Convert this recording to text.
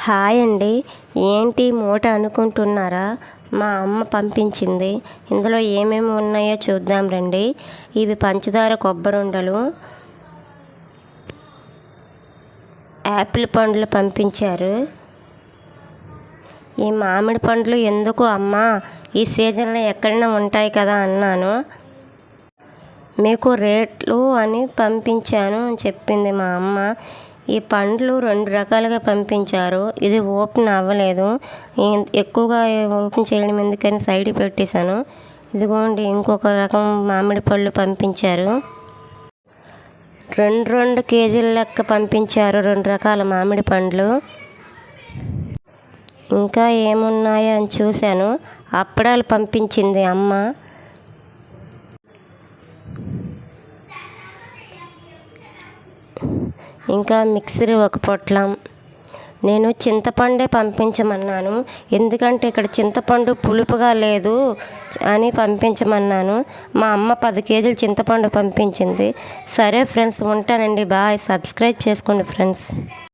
Hi అండి. ఏంటి మూట అనుకుంటున్నారా? మా అమ్మ పంపించింది. ఇందులో ఏమేమి ఉన్నాయో చూద్దాం రండి. ఇవి పంచదార కొబ్బరుండలు, యాపిల్ పండ్లు పంపించారు. ఈ మామిడి పండ్లు ఎందుకు అమ్మా, ఈ సీజన్లో ఎక్కడైనా ఉంటాయి కదా అన్నాను. మీకు రేట్లు అని పంపించాను అని చెప్పింది మా అమ్మ. ఈ పండ్లు 2 రకాలుగా పంపించారు. ఇది ఓపెన్ అవ్వలేదు. ఎక్కువగా ఓపెన్ చేయడం ఎందుకని సైడ్ పెట్టేశాను. ఇదిగోండి ఇంకొక రకం మామిడి పళ్ళు పంపించారు. 2 కేజీల లెక్క పంపించారు 2 రకాల మామిడి పండ్లు. ఇంకా ఏమున్నాయో అని చూశాను. అప్పడాలు పంపించింది అమ్మ. ఇంకా మిక్సర్ 1 పొట్లం. నేను చింతపండే పంపించమన్నాను, ఎందుకంటే ఇక్కడ చింతపండు పులుపుగా లేదు అని పంపించమన్నాను. మా అమ్మ 10 కేజీలు చింతపండు పంపించింది. సరే ఫ్రెండ్స్, ఉంటానండి. బాయ్. సబ్స్క్రైబ్ చేసుకోండి ఫ్రెండ్స్.